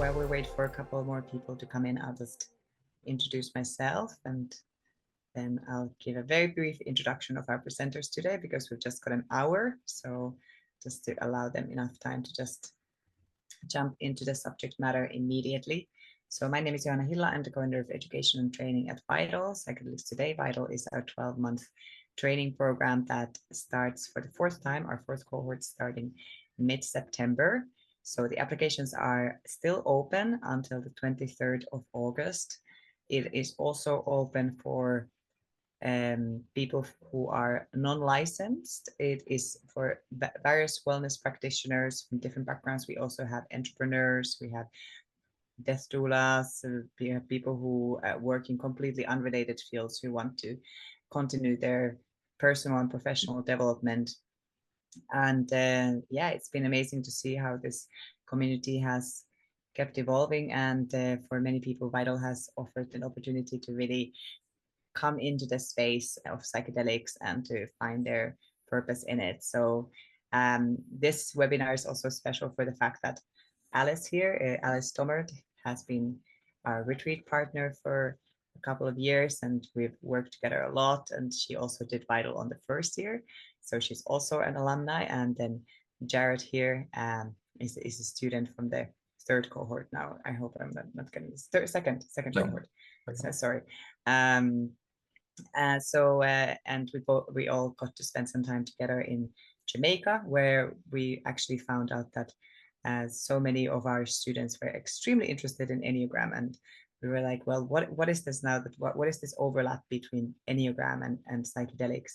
while we wait for a couple more people to come in, I'll just introduce myself, and then I'll give a very brief introduction of our presenters today because we've just got an hour. So just to allow them enough time to just jump into the subject matter immediately. So my name is Johanna Hilla. I'm the co-founder of education and training at Vital. Psychedelics Today. Vital is our 12-month training program that starts for the fourth time, our fourth cohort starting mid-September. So the applications are still open until the 23rd of August. It is also open for people who are non-licensed. It is for various wellness practitioners from different backgrounds. We also have entrepreneurs, we have death doulas, we have people who work in completely unrelated fields who want to continue their personal and professional development. And yeah, it's been amazing to see how this community has kept evolving. And for many people, Vital has offered an opportunity to really come into the space of psychedelics and to find their purpose in it. So this webinar is also special for the fact that Alice here, Alice Dommert, has been our retreat partner for a couple of years, and we've worked together a lot. And she also did Vital on the first year, so she's also an alumni. And then Jarrod here is a student from the third cohort now. I hope I'm not getting this second cohort. So sorry. And we all got to spend some time together in Jamaica, where we actually found out that so many of our students were extremely interested in Enneagram, and we were like, well, what is this now? What is this overlap between Enneagram and psychedelics?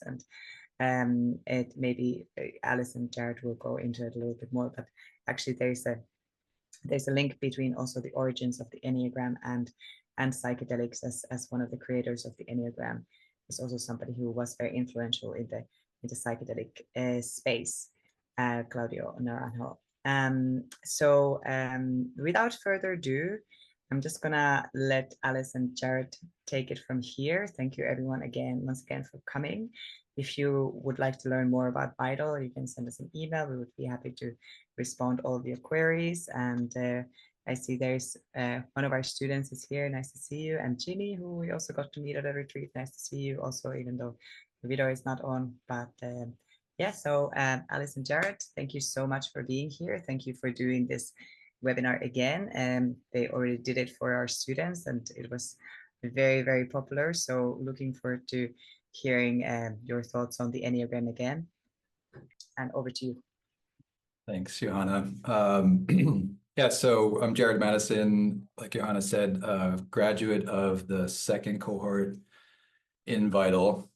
And it maybe Alice and Jarrod will go into it a little bit more, but actually there's a link between also the origins of the Enneagram and psychedelics, as one of the creators of the Enneagram is also somebody who was very influential in the psychedelic space, Claudio Naranjo. So without further ado, I'm just gonna let Alice and Jarrod take it from here. Thank you everyone once again for coming. If you would like to learn more about Vital, you can send us an email. We would be happy to respond all of your queries. And I see there's one of our students is here. Nice to see you. And Jimmy, who we also got to meet at a retreat. Nice to see you also, even though the video is not on. But yeah, so Alice and Jarrod, thank you so much for being here. Thank you for doing this webinar again. They already did it for our students and it was very, very popular. So looking forward to hearing your thoughts on the Enneagram again. And over to you. Thanks, Johanna. Yeah, so I'm Jarrod Matteson, like Johanna said, graduate of the second cohort in Vital.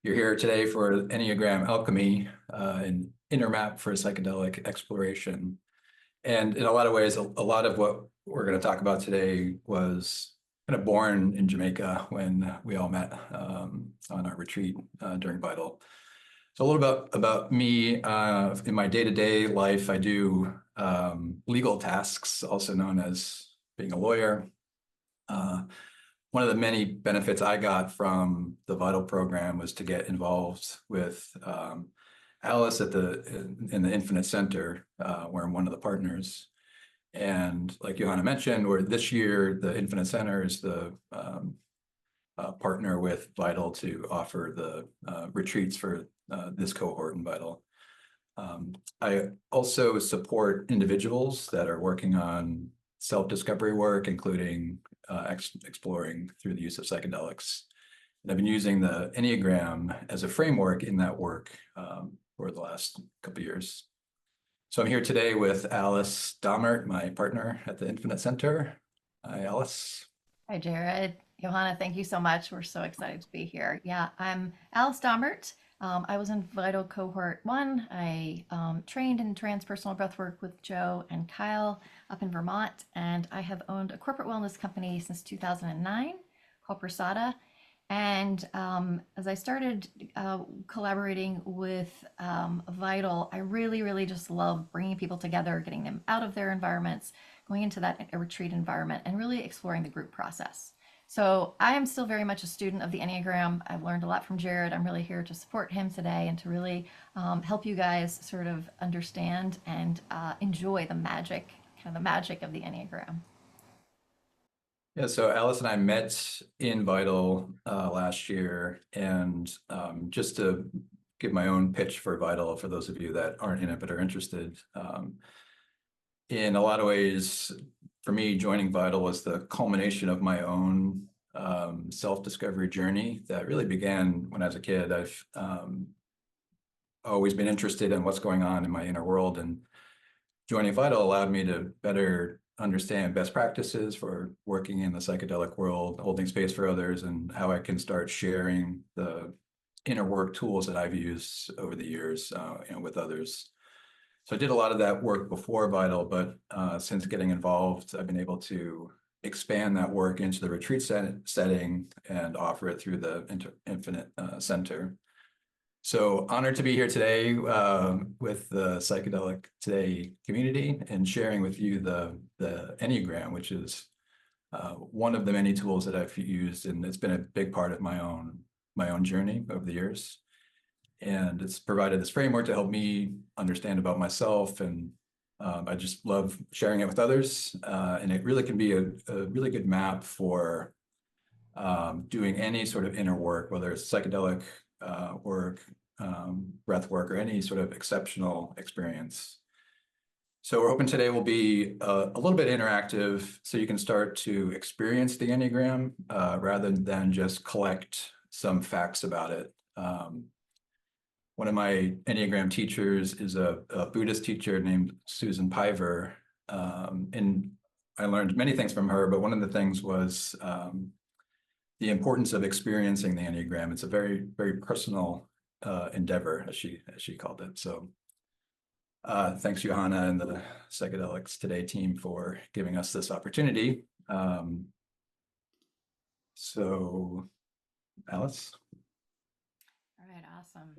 You're here today for Enneagram Alchemy, an inner map for psychedelic exploration. And in a lot of ways, a lot of what we're going to talk about today was kind of born in Jamaica when we all met on our retreat during Vital. So a little bit about me. In my day-to-day life, I do legal tasks, also known as being a lawyer. One of the many benefits I got from the Vital program was to get involved with Alice in the Infinite Center, where I'm one of the partners. And like Johanna mentioned, this year, the Infinite Center is the partner with Vital to offer the retreats for this cohort in Vital. I also support individuals that are working on self-discovery work, including exploring through the use of psychedelics. And I've been using the Enneagram as a framework in that work for the last couple of years. So I'm here today with Alice Dommert, my partner at the Infinite Center. Hi, Alice. Hi, Jarrod. Johanna, thank you so much. We're so excited to be here. Yeah, I'm Alice Dommert. I was in Vital Cohort 1. I trained in transpersonal breathwork with Joe and Kyle up in Vermont, and I have owned a corporate wellness company since 2009 called Prasada. And as I started collaborating with Vital, I really just love bringing people together, getting them out of their environments, going into that retreat environment, and really exploring the group process. So I am still very much a student of the Enneagram. I've learned a lot from Jarrod. I'm really here to support him today and to really help you guys sort of understand and enjoy the magic kind of the magic of the Enneagram. Yeah, so Alice and I met in Vital last year, and just to give my own pitch for Vital, for those of you that aren't in it but are interested, in a lot of ways, for me, joining Vital was the culmination of my own self-discovery journey that really began when I was a kid. I've always been interested in what's going on in my inner world, and joining Vital allowed me to better understand best practices for working in the psychedelic world, holding space for others, and how I can start sharing the inner work tools that I've used over the years, with others. So I did a lot of that work before Vital, but since getting involved, I've been able to expand that work into the retreat setting and offer it through the Infinite Center. So honored to be here today with the Psychedelic Today community and sharing with you the Enneagram, which is one of the many tools that I've used, and it's been a big part of my own journey over the years. And it's provided this framework to help me understand about myself, and I just love sharing it with others. And it really can be a really good map for doing any sort of inner work, whether it's psychedelic work, breath work, or any sort of exceptional experience. So we're hoping today will be a little bit interactive, so you can start to experience the Enneagram rather than just collect some facts about it. One of my Enneagram teachers is a Buddhist teacher named Susan Piver, and I learned many things from her, but one of the things was the importance of experiencing the Enneagram. It's a very, very personal endeavor, as she called it. So thanks, Johanna and the Psychedelics Today team for giving us this opportunity. So, Alice? All right, awesome.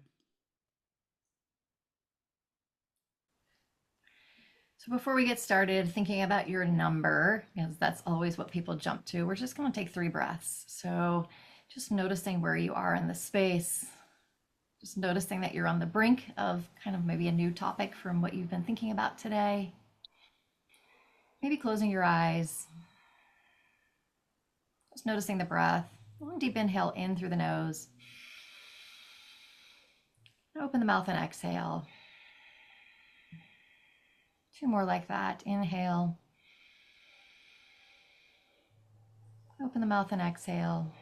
So before we get started thinking about your number, because that's always what people jump to, we're just going to take 3 breaths. So just noticing where you are in the space, just noticing that you're on the brink of kind of maybe a new topic from what you've been thinking about today. Maybe closing your eyes, just noticing the breath. Long deep inhale in through the nose. Open the mouth and exhale. 2 more like that. Inhale. Open the mouth and exhale.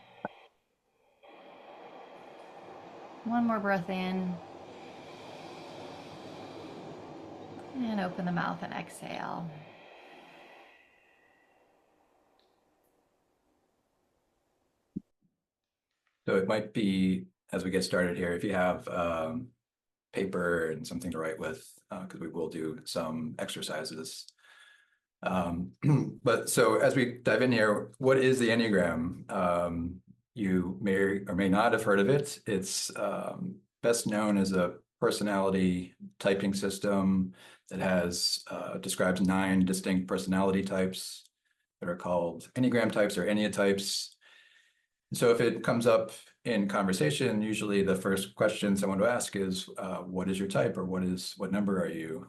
1 more breath in. And open the mouth and exhale. So it might be, as we get started here, if you have paper and something to write with, because we will do some exercises. But so as we dive in here, what is the Enneagram? You may or may not have heard of it. It's best known as a personality typing system that has describes 9 distinct personality types that are called Enneagram Types or Enneatypes. So if it comes up in conversation, usually the first question someone will ask is, what is your type, or what number are you?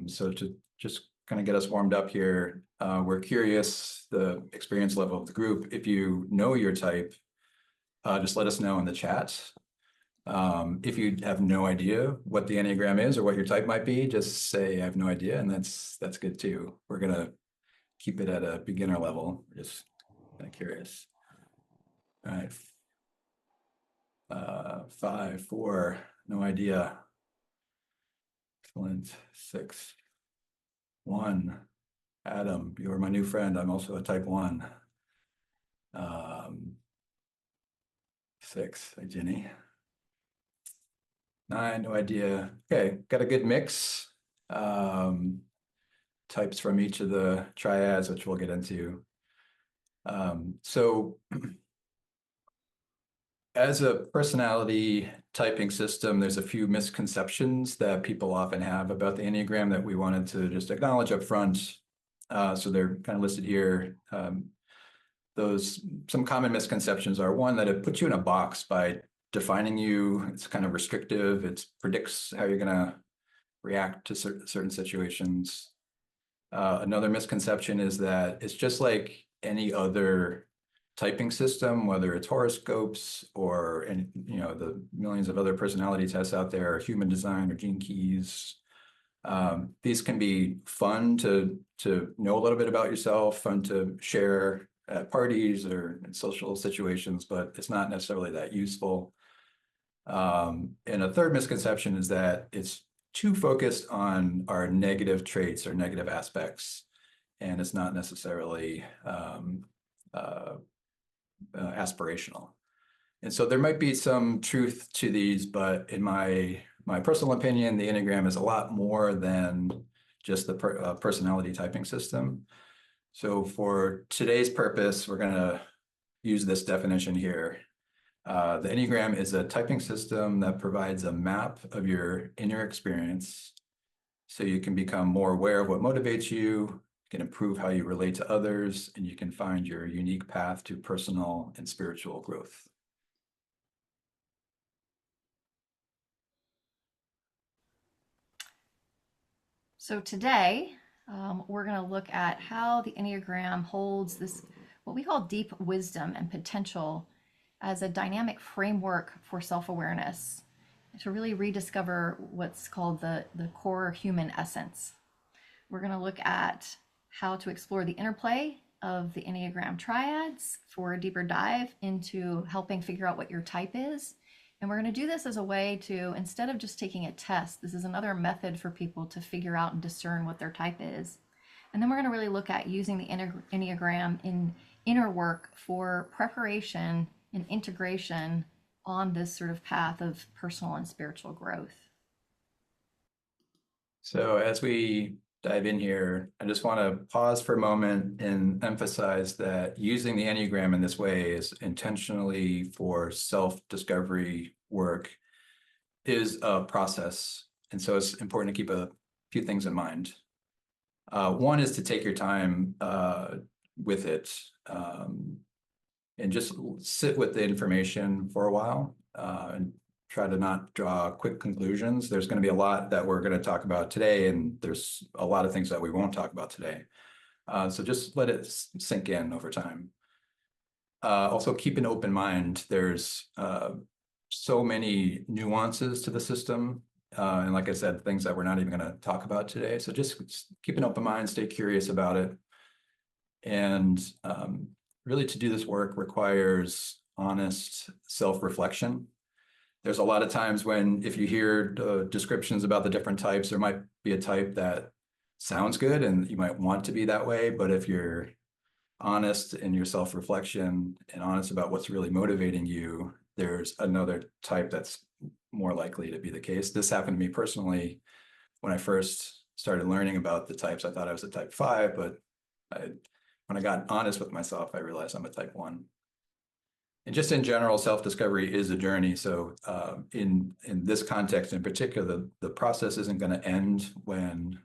So to just kind of get us warmed up here, we're curious the experience level of the group. If you know your type, just let us know in the chat. If you have no idea what the Enneagram is or what your type might be, just say I have no idea, and that's good too. We're gonna keep it at a beginner level, just kind of curious. All right. 5, 4, no idea. Excellent. 6, 1. Adam, you are my new friend. I'm also a type 1. 6, hi Jenny. 9, no idea. Okay, got a good mix. Types from each of the triads, which we'll get into. So as a personality typing system, there's a few misconceptions that people often have about the Enneagram that we wanted to just acknowledge up front. So they're kind of listed here. Some common misconceptions are, one, that it puts you in a box by defining you. It's kind of restrictive. It predicts how you're going to react to certain situations. Another misconception is that it's just like any other typing system, whether it's horoscopes or the millions of other personality tests out there, or human design or gene keys. These can be fun to know a little bit about yourself, fun to share at parties or in social situations, but it's not necessarily that useful. And a third misconception is that it's too focused on our negative traits or negative aspects, and it's not necessarily aspirational. And so there might be some truth to these, but in my personal opinion, the Enneagram is a lot more than just the personality typing system. So for today's purpose, we're going to use this definition here. The Enneagram is a typing system that provides a map of your inner experience so you can become more aware of what motivates you, can improve how you relate to others, and you can find your unique path to personal and spiritual growth. So today, we're going to look at how the Enneagram holds this, what we call deep wisdom and potential, as a dynamic framework for self-awareness to really rediscover what's called the core human essence. We're going to look at how to explore the interplay of the Enneagram Triads for a deeper dive into helping figure out what your type is. And we're going to do this as a way to, instead of just taking a test, this is another method for people to figure out and discern what their type is. And then we're going to really look at using the Enneagram in inner work for preparation and integration on this sort of path of personal and spiritual growth. So as we dive in here, I just want to pause for a moment and emphasize that using the Enneagram in this way is intentionally for self-discovery work is a process. And so it's important to keep a few things in mind. One is to take your time with it and just sit with the information for a while and try to not draw quick conclusions. There's going to be a lot that we're going to talk about today, and there's a lot of things that we won't talk about today. So just let it sink in over time. Also, keep an open mind. There's so many nuances to the system. And like I said, things that we're not even going to talk about today. So just keep an open mind, stay curious about it. And really to do this work requires honest self-reflection. There's a lot of times when if you hear descriptions about the different types, there might be a type that sounds good and you might want to be that way. But if you're honest in your self-reflection and honest about what's really motivating you, there's another type that's more likely to be the case. This happened to me personally. When I first started learning about the types, I thought I was a type 5, but when I got honest with myself, I realized I'm a type 1. And just in general, self-discovery is a journey. So in this context in particular, the process isn't going to end when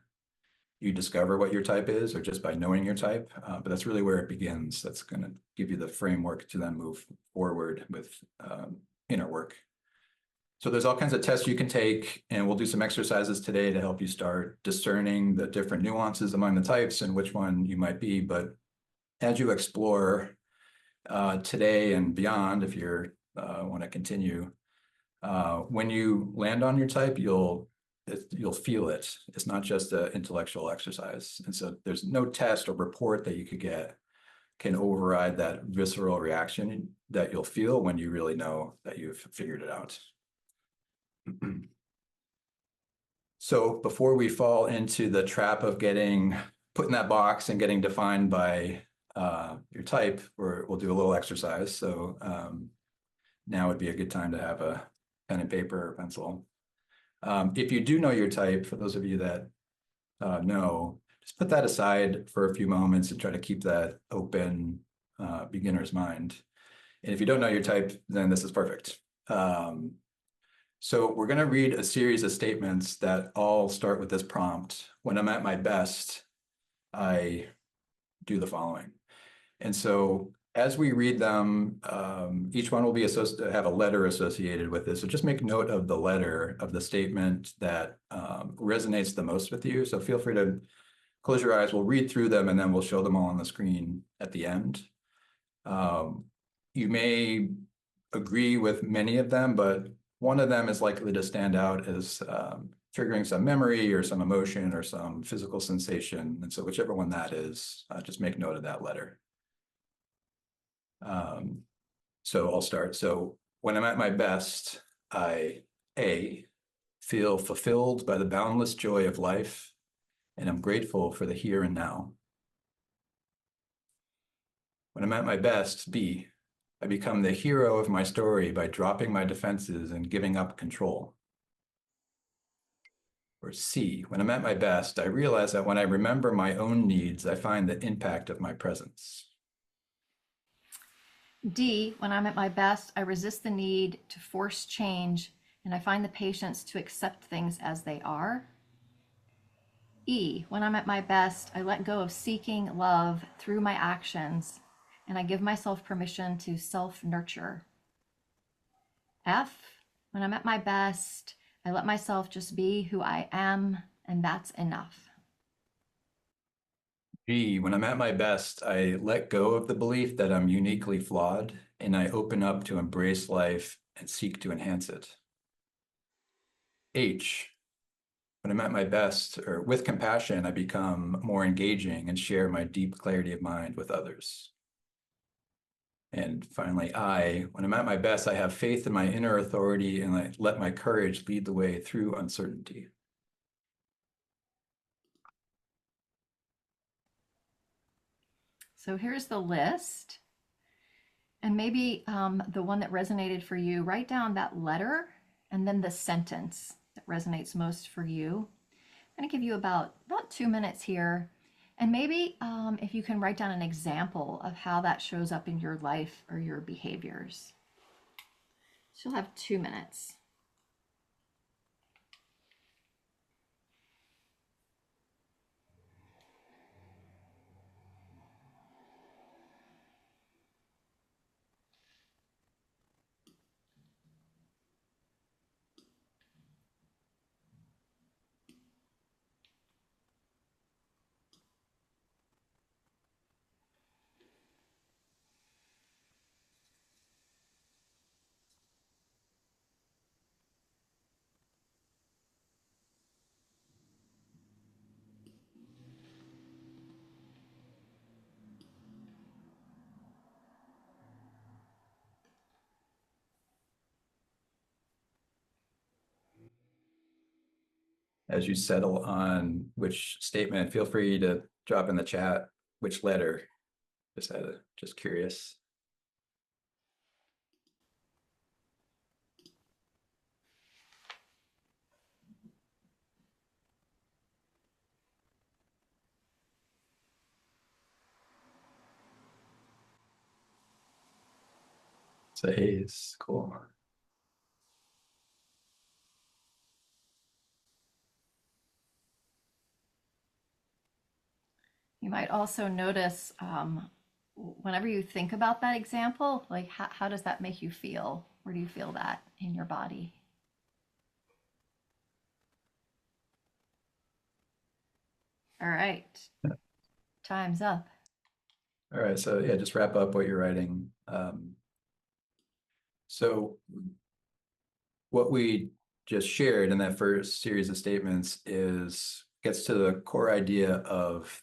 you discover what your type is or just by knowing your type, but that's really where it begins. That's going to give you the framework to then move forward with inner work. So there's all kinds of tests you can take, and we'll do some exercises today to help you start discerning the different nuances among the types and which one you might be. But as you explore today and beyond, if you want to continue, when you land on your type, you'll feel it. It's not just an intellectual exercise. And so there's no test or report that you could get can override that visceral reaction that you'll feel when you really know that you've figured it out. So before we fall into the trap of getting put in that box and getting defined by your type, we'll do a little exercise. So now would be a good time to have a pen and paper or pencil. If you do know your type, for those of you that know, just put that aside for a few moments and try to keep that open beginner's mind. And if you don't know your type, then this is perfect. So we're going to read a series of statements that all start with this prompt. When I'm at my best, I do the following. And so as we read them, each one will be have a letter associated with this. So just make note of the letter of the statement that resonates the most with you. So feel free to close your eyes, we'll read through them, and then we'll show them all on the screen at the end. You may agree with many of them, but one of them is likely to stand out as triggering some memory or some emotion or some physical sensation. And so whichever one that is, just make note of that letter. So I'll start. So when I'm at my best, I, A, feel fulfilled by the boundless joy of life, and I'm grateful for the here and now. When I'm at my best, B, I become the hero of my story by dropping my defenses and giving up control. Or C, when I'm at my best, I realize that when I remember my own needs, I find the impact of my presence. D, when I'm at my best, I resist the need to force change, and I find the patience to accept things as they are. E, when I'm at my best, I let go of seeking love through my actions, and I give myself permission to self-nurture. F, when I'm at my best, I let myself just be who I am, and that's enough. G, when I'm at my best, I let go of the belief that I'm uniquely flawed, and I open up to embrace life and seek to enhance it. H, when I'm at my best, or with compassion, I become more engaging and share my deep clarity of mind with others. And finally, I, when I'm at my best, I have faith in my inner authority and I let my courage lead the way through uncertainty. So here's the list. And maybe the one that resonated for you, write down that letter and then the sentence that resonates most for you. I'm going to give you about 2 minutes here. And maybe if you can write down an example of how that shows up in your life or your behaviors. So you'll have 2 minutes. As you settle on which statement, feel free to drop in the chat which letter. Just curious. So A's, cool. You might also notice whenever you think about that example, like how does that make you feel? Where do you feel that in your body? All right. Time's up. All right, so yeah, just wrap up what you're writing. So what we just shared in that first series of statements gets to the core idea of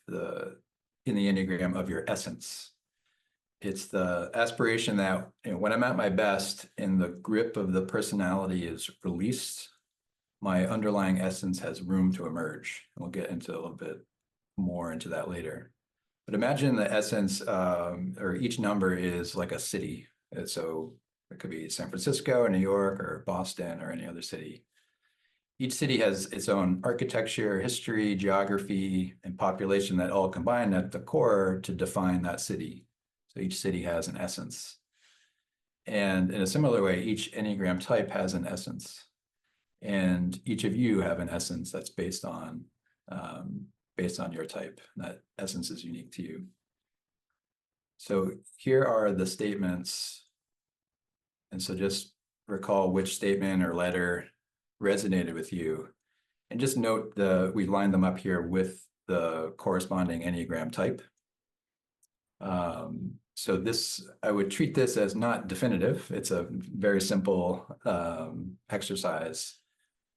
in the Enneagram of your essence. It's the aspiration that when I'm at my best and the grip of the personality is released, my underlying essence has room to emerge. And we'll get into a little bit more into that later. But imagine the essence, or each number is like a city. And so it could be San Francisco or New York or Boston or any other city. Each city has its own architecture, history, geography, and population that all combine at the core to define that city. So each city has an essence. And in a similar way, each Enneagram type has an essence. And each of you have an essence that's based on your type. That essence is unique to you. So here are the statements. And so just recall which statement or letter resonated with you. And just note we've lined them up here with the corresponding Enneagram type. So this, I would treat this as not definitive. It's a very simple exercise,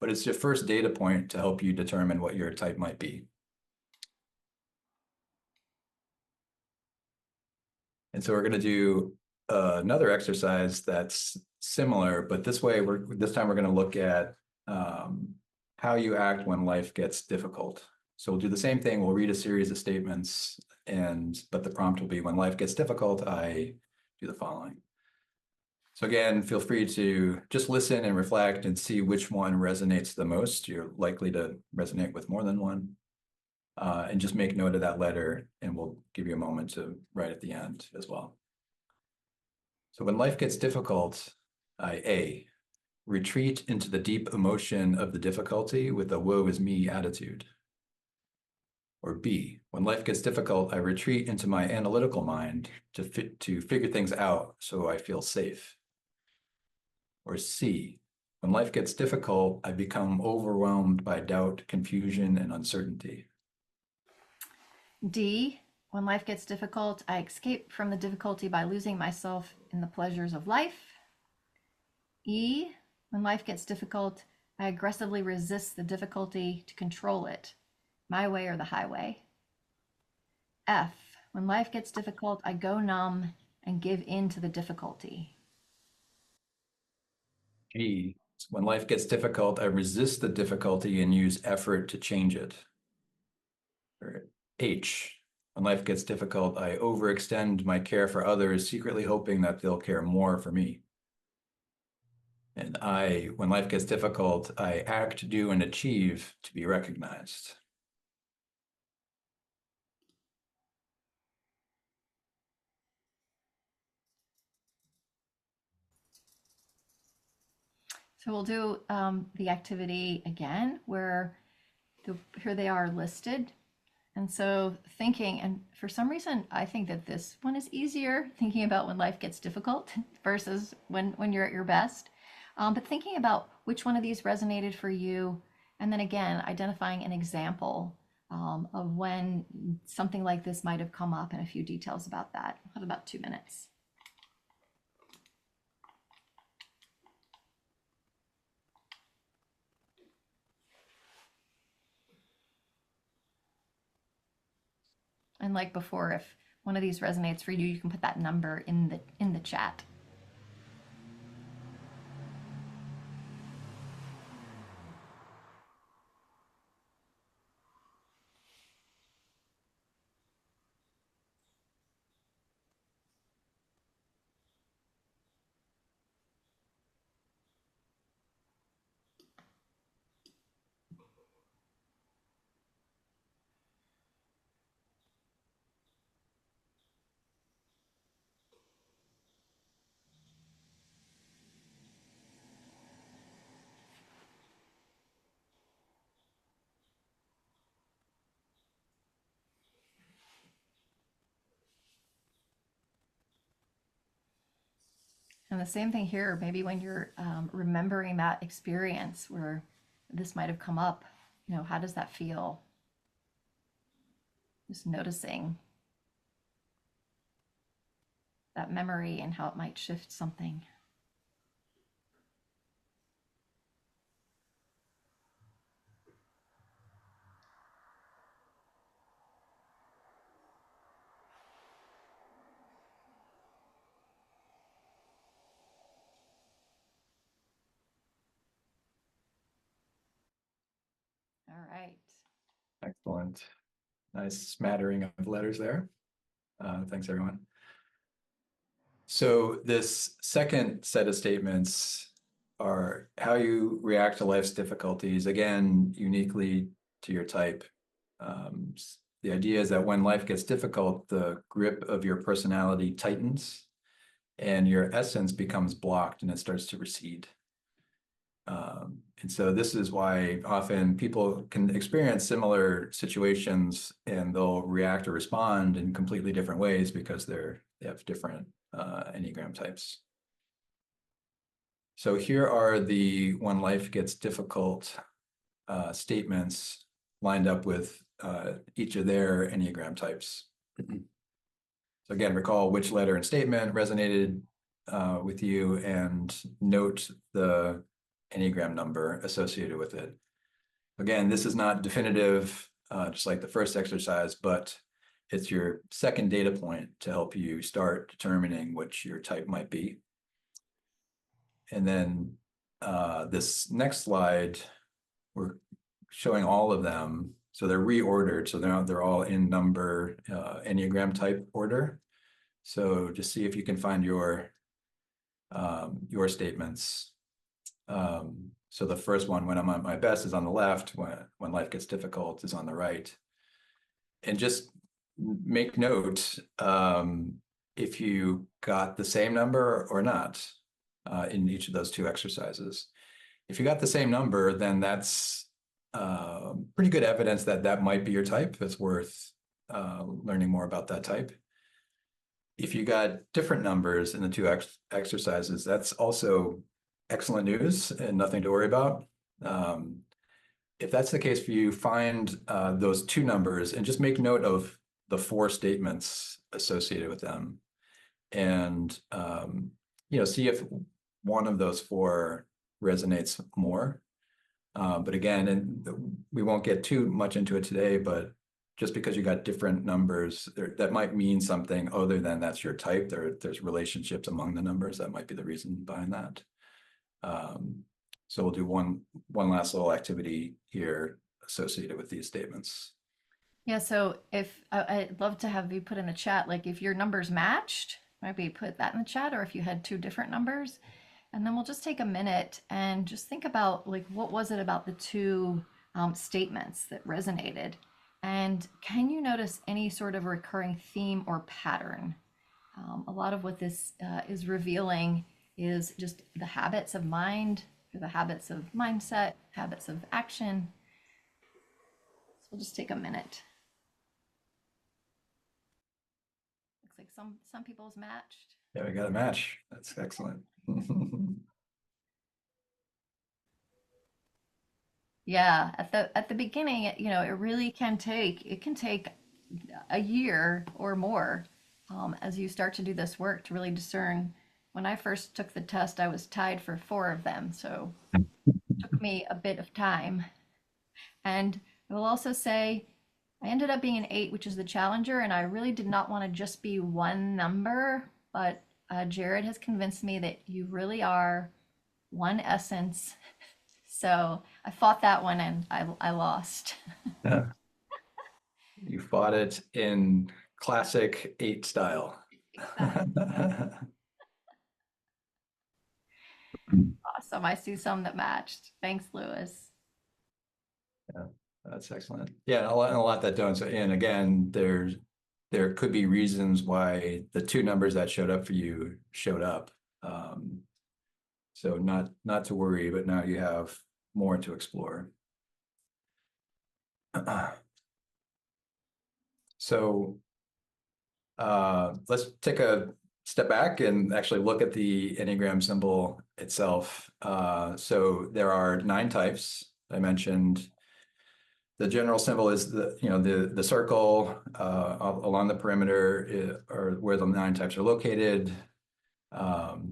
but it's your first data point to help you determine what your type might be. And so we're going to do another exercise that's similar, but this way, this time we're going to look at how you act when life gets difficult. So we'll do the same thing. We'll read a series of statements, but the prompt will be, when life gets difficult, I do the following. So again, feel free to just listen and reflect and see which one resonates the most. You're likely to resonate with more than one. And just make note of that letter, and we'll give you a moment to write at the end as well. So when life gets difficult, I retreat into the deep emotion of the difficulty with a woe is me attitude. Or B, when life gets difficult, I retreat into my analytical mind to figure things out so I feel safe. Or C, when life gets difficult, I become overwhelmed by doubt, confusion, and uncertainty. D, when life gets difficult, I escape from the difficulty by losing myself in the pleasures of life. E, when life gets difficult, I aggressively resist the difficulty to control it, my way or the highway. F, when life gets difficult, I go numb and give in to the difficulty. G, when life gets difficult, I resist the difficulty and use effort to change it. Or H, when life gets difficult, I overextend my care for others, secretly hoping that they'll care more for me. And I, when life gets difficult, I act, do, and achieve to be recognized. So we'll do the activity again, where here they are listed. And so thinking, and for some reason, I think that this one is easier, thinking about when life gets difficult versus when you're at your best. But thinking about which one of these resonated for you, and then again, identifying an example of when something like this might have come up and a few details about that. We'll have about 2 minutes. And like before, if one of these resonates for you, you can put that number in the chat. And the same thing here, maybe when you're remembering that experience where this might have come up, how does that feel? Just noticing that memory and how it might shift something. All right. Excellent. Nice smattering of letters there. Thanks, everyone. So this second set of statements are how you react to life's difficulties, again, uniquely to your type. The idea is that when life gets difficult, the grip of your personality tightens and your essence becomes blocked and it starts to recede. And so this is why often people can experience similar situations and they'll react or respond in completely different ways because they have different Enneagram types. So here are the when life gets difficult statements lined up with each of their Enneagram types. So again, recall which letter and statement resonated with you and note the Enneagram number associated with it. Again, this is not definitive, just like the first exercise, but it's your second data point to help you start determining which your type might be. And then this next slide, we're showing all of them. So they're reordered. So they're all in number Enneagram type order. So just see if you can find your statements. So the first one, when I'm at my best, is on the left. When life gets difficult is on the right. And just make note if you got the same number or not in each of those two exercises. If you got the same number, then that's pretty good evidence that that might be your type. It's worth learning more about that type. If you got different numbers in the two exercises, that's also excellent news and nothing to worry about. If that's the case for you, find those two numbers and just make note of the 4 statements associated with them, and see if one of those 4 resonates more. But again, and we won't get too much into it today, but just because you got different numbers, that might mean something other than that's your type. There's relationships among the numbers that might be the reason behind that. So we'll do one last little activity here associated with these statements. Yeah, so if I'd love to have you put in the chat, like if your numbers matched, maybe put that in the chat, or if you had 2 different numbers. And then we'll just take a minute and just think about, like, what was it about the 2 statements that resonated? And can you notice any sort of recurring theme or pattern? A lot of what this is revealing is just the habits of mind, or the habits of mindset, habits of action. So we'll just take a minute. Looks like some people's matched. Yeah, we got a match. That's excellent. Yeah, at the beginning, it really can take a year or more as you start to do this work to really discern. When I first took the test, I was tied for 4 of them, so it took me a bit of time. And I will also say I ended up being an 8, which is the challenger, and I really did not want to just be one number, but Jarrod has convinced me that you really are one essence. So I fought that one and I lost. Yeah. You fought it in classic 8 style. Awesome. I see some that matched. Thanks, Lewis. Yeah, that's excellent. Yeah, a lot that don't. So, and again, there could be reasons why the 2 numbers that showed up for you showed up. So not to worry, but now you have more to explore. So let's take a step back and actually look at the Enneagram symbol itself. So there are 9 types. I mentioned the general symbol is the circle along the perimeter or where the 9 types are located.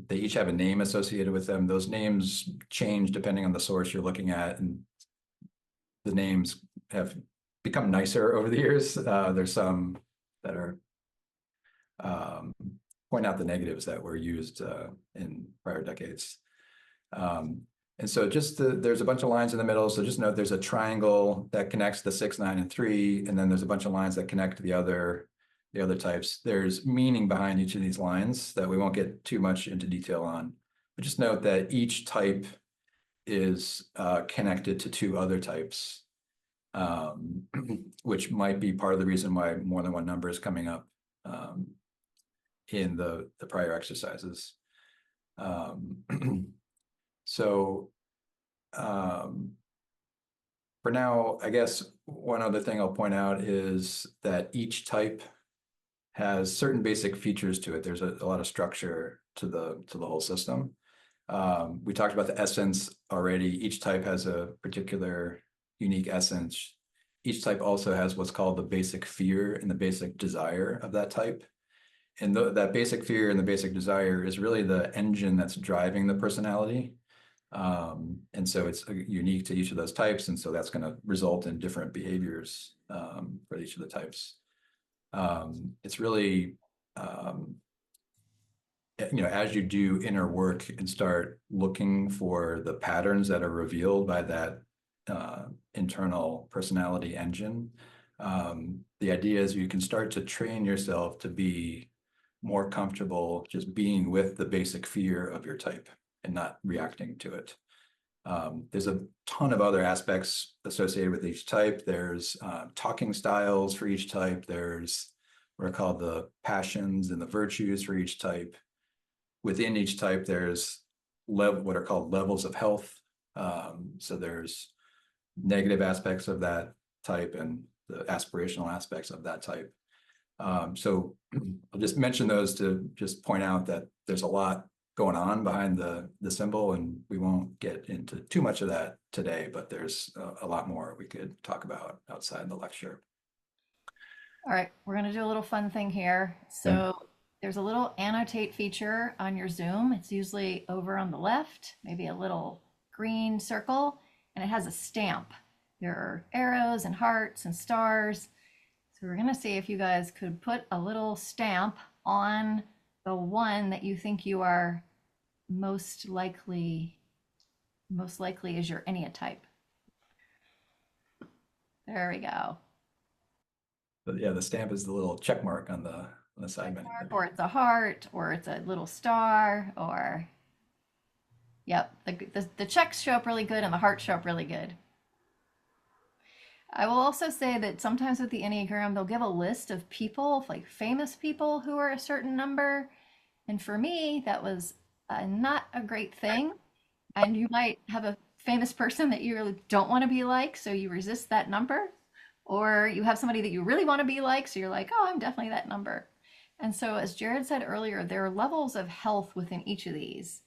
They each have a name associated with them. Those names change depending on the source you're looking at, and the names have become nicer over the years. There's some that are point out the negatives that were used in prior decades. And so there's a bunch of lines in the middle. So just note there's a triangle that connects the 6, 9, and 3, and then there's a bunch of lines that connect the other types. There's meaning behind each of these lines that we won't get too much into detail on. But just note that each type is connected to 2 other types, which might be part of the reason why more than one number is coming up in the prior exercises. So for now, I guess one other thing I'll point out is that each type has certain basic features to it. There's a lot of structure to the whole system. We talked about the essence already. Each type has a particular unique essence. each type also has what's called the basic fear and the basic desire of that type. And that basic fear and the basic desire is really the engine that's driving the personality. And so it's unique to each of those types. And so that's going to result in different behaviors for each of the types. It's really, as you do inner work and start looking for the patterns that are revealed by that internal personality engine, the idea is you can start to train yourself to be more comfortable just being with the basic fear of your type and not reacting to it. There's a ton of other aspects associated with each type. There's talking styles for each type. There's what are called the passions and the virtues for each type. Within each type, there's what are called levels of health. So there's negative aspects of that type and the aspirational aspects of that type. So I'll just mention those to just point out that there's a lot going on behind the symbol, and we won't get into too much of that today, but there's a lot more we could talk about outside the lecture. All right, we're going to do a little fun thing here. So there's a little annotate feature on your Zoom. It's usually over on the left, maybe a little green circle, and it has a stamp. There are arrows and hearts and stars. So we're going to see if you guys could put a little stamp on the one that you think you are most likely is your Ennea type. There we go. But yeah, the stamp is the little check mark on the side menu. Or it's a heart, or it's a little star, or yep, the checks show up really good and the hearts show up really good. I will also say that sometimes with the Enneagram, they'll give a list of people, like famous people who are a certain number. And for me, that was not a great thing. And you might have a famous person that you really don't want to be like, so you resist that number. Or you have somebody that you really want to be like, so you're like, oh, I'm definitely that number. And so, as Jarrod said earlier, there are levels of health within each of these.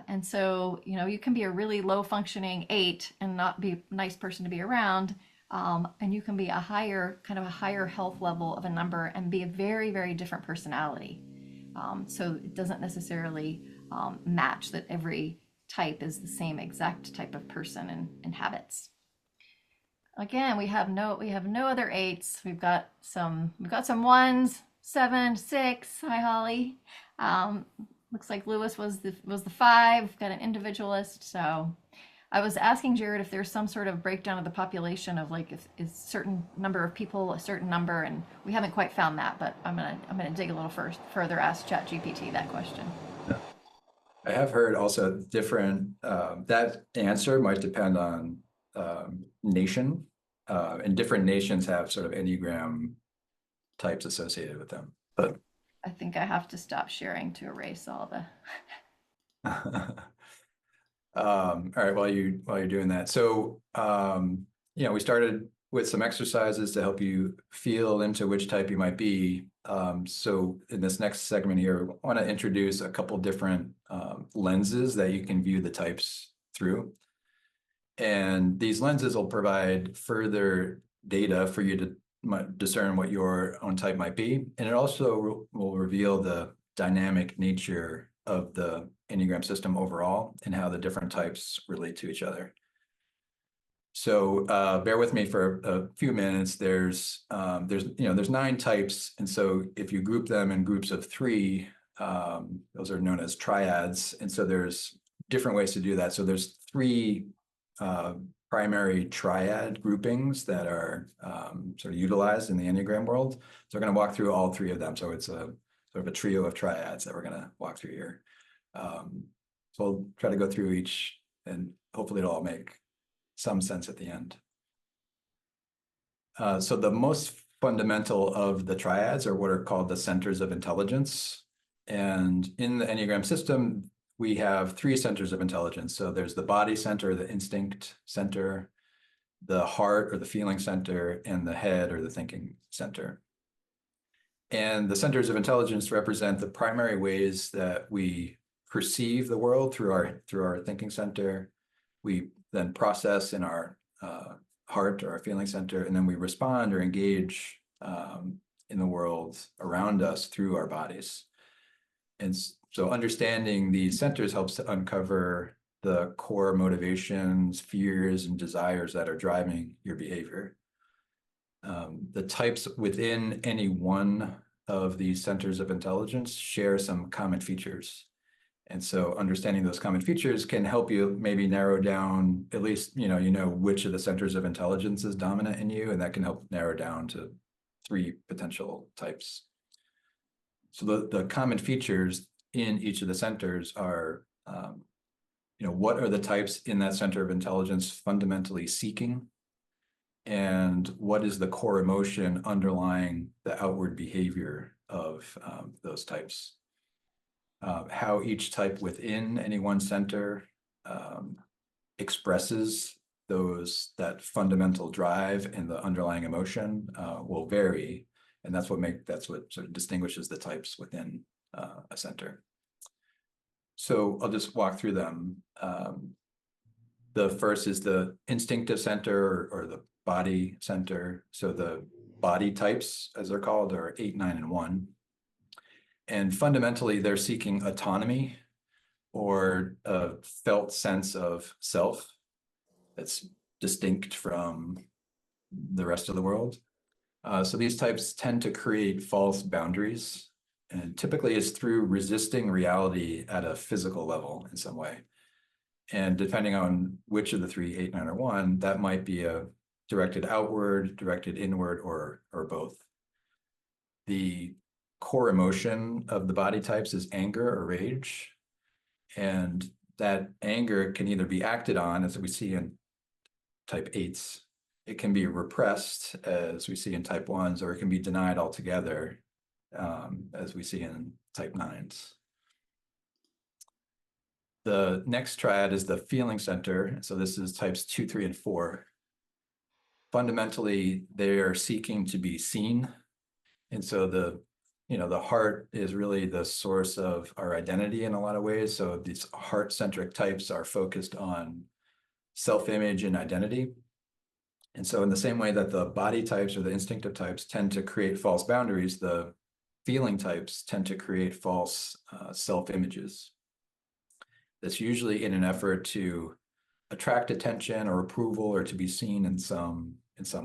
And so, you can be a really low functioning 8 and not be a nice person to be around. And you can be a higher health level of a number and be a very, very different personality. So it doesn't necessarily match that every type is the same exact type of person and habits. Again, we have no other 8s. We've got some 1s, 7, 6. Hi, Holly. Looks like Lewis was the 5. Got an individualist. So I was asking Jarrod if there's some sort of breakdown of the population of like if a certain number of people a certain number, and we haven't quite found that, but I'm gonna dig a little further, ask ChatGPT that question. I have heard also different that answer might depend on nation, and different nations have sort of Enneagram types associated with them. But I think I have to stop sharing to erase all the. All right, while you're doing that, so we started with some exercises to help you feel into which type you might be. So in this next segment here, I want to introduce a couple different lenses that you can view the types through. And these lenses will provide further data for you to discern what your own type might be. And it also will reveal the dynamic nature of the Enneagram system overall and how the different types relate to each other. So bear with me for a few minutes. There's 9 types, and so if you group them in groups of 3, those are known as triads. And so there's different ways to do that. So there's 3 primary triad groupings that are sort of utilized in the Enneagram world. So we're going to walk through all 3 of them. So it's a sort of a trio of triads that we're going to walk through here. So we'll try to go through each, and hopefully it'll all make some sense at the end. So the most fundamental of the triads are what are called the centers of intelligence. And in the Enneagram system, we have 3 centers of intelligence. So there's the body center, the instinct center, the heart or the feeling center, and the head or the thinking center. And the centers of intelligence represent the primary ways that we perceive the world through our thinking center. We then process in our heart or our feeling center, and then we respond or engage in the world around us through our bodies. And so understanding these centers helps to uncover the core motivations, fears, and desires that are driving your behavior. The types within any one of these centers of intelligence share some common features. And so understanding those common features can help you maybe narrow down, at least, you know which of the centers of intelligence is dominant in you, and that can help narrow down to 3 potential types. So the common features in each of the centers are, what are the types in that center of intelligence fundamentally seeking? And what is the core emotion underlying the outward behavior of those types? How each type within any one center expresses that fundamental drive and the underlying emotion will vary, and that's what sort of distinguishes the types within a center. So I'll just walk through them. The first is the instinctive center or the body center. So the body types, as they're called, are 8, 9, and 1. And fundamentally, they're seeking autonomy or a felt sense of self that's distinct from the rest of the world. So these types tend to create false boundaries, and typically it's through resisting reality at a physical level in some way. And depending on which of the 3, 8, 9, or 1, that might be a directed outward, directed inward, or both. The core emotion of the body types is anger or rage. And that anger can either be acted on, as we see in type 8s. It can be repressed, as we see in type 1s, or it can be denied altogether, as we see in type 9s. The next triad is the feeling center. So this is types 2, 3, and 4. Fundamentally, they are seeking to be seen. And so the heart is really the source of our identity in a lot of ways. So these heart-centric types are focused on self-image and identity. And so in the same way that the body types or the instinctive types tend to create false boundaries, the feeling types tend to create false self-images. That's usually in an effort to attract attention or approval or to be seen in some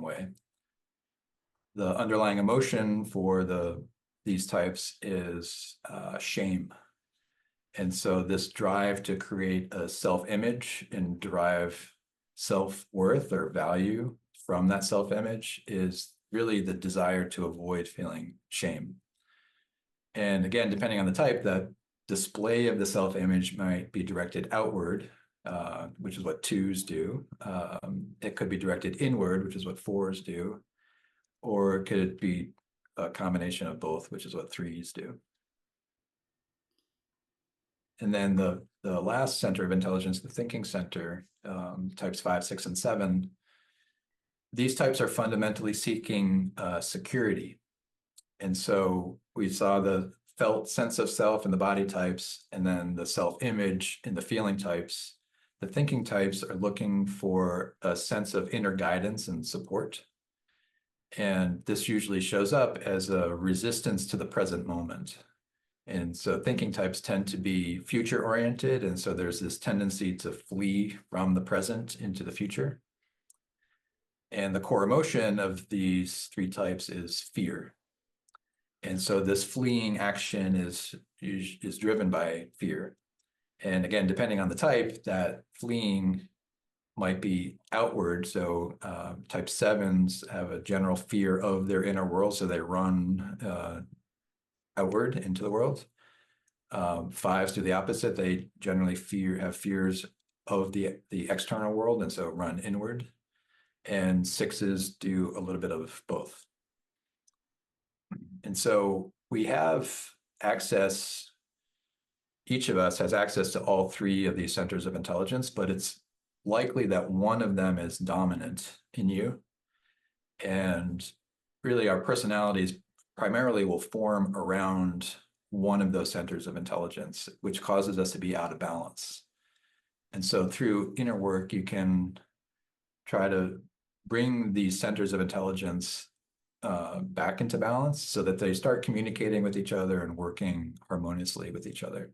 way. The underlying emotion for these types is shame. And so this drive to create a self-image and derive self-worth or value from that self-image is really the desire to avoid feeling shame. And again, depending on the type, that display of the self-image might be directed outward, which is what 2s do. It could be directed inward, which is what 4s do. Or could it be a combination of both, which is what 3s do? And then the last center of intelligence, the thinking center, types 5, 6, and 7, these types are fundamentally seeking security. And so we saw the felt sense of self in the body types, and then the self-image in the feeling types. The thinking types are looking for a sense of inner guidance and support. And this usually shows up as a resistance to the present moment. And so thinking types tend to be future-oriented, and so there's this tendency to flee from the present into the future. And the core emotion of these 3 types is fear. And so this fleeing action is driven by fear. And again, depending on the type, that fleeing might be outward. So type 7s have a general fear of their inner world, so they run outward into the world. 5s do the opposite. They generally have fears of the external world, and so run inward. And 6s do a little bit of both. And so we have access, each of us has access to all 3 of these centers of intelligence, but it's likely that one of them is dominant in you. And really our personalities primarily will form around one of those centers of intelligence, which causes us to be out of balance. And so through inner work, you can try to bring these centers of intelligence back into balance so that they start communicating with each other and working harmoniously with each other.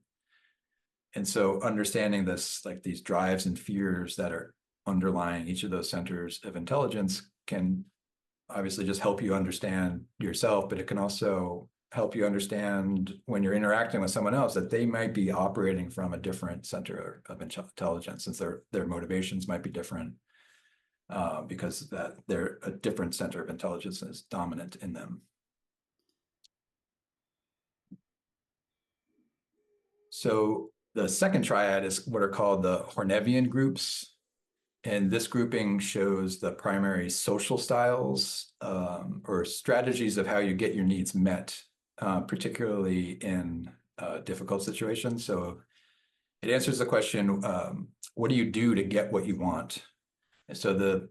And so understanding this, like these drives and fears that are underlying each of those centers of intelligence, can obviously just help you understand yourself, but it can also help you understand when you're interacting with someone else that they might be operating from a different center of intelligence, since their motivations might be different, because that they're a different center of intelligence is dominant in them. So the second triad is what are called the Hornevian groups. And this grouping shows the primary social styles or strategies of how you get your needs met, particularly in difficult situations. So it answers the question, what do you do to get what you want? And so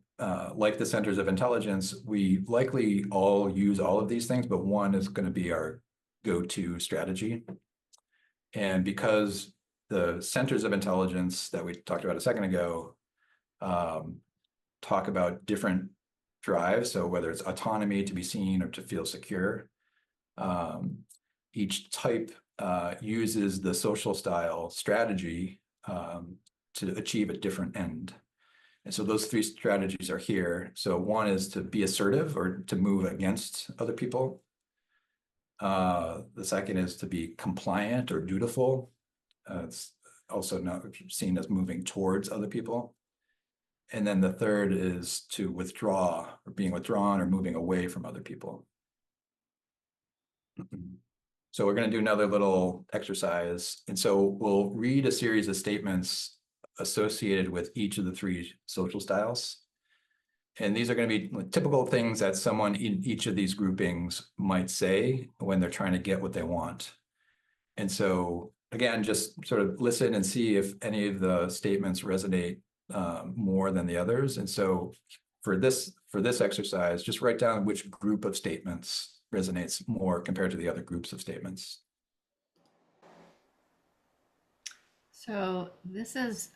like the centers of intelligence, we likely all use all of these things, but one is going to be our go-to strategy. And because the centers of intelligence that we talked about a second ago talk about different drives, so whether it's autonomy, to be seen, or to feel secure, each type uses the social style strategy to achieve a different end. And so those three strategies are here. So one is to be assertive or to move against other people. The second is to be compliant or dutiful. It's also not seen as moving towards other people. And then the third is to withdraw, or being withdrawn or moving away from other people. So we're going to do another little exercise. And so we'll read a series of statements associated with each of the three social styles. And these are going to be typical things that someone in each of these groupings might say when they're trying to get what they want. And so again, just sort of listen and see if any of the statements resonate more than the others. And so for this exercise, just write down which group of statements resonates more compared to the other groups of statements. So this is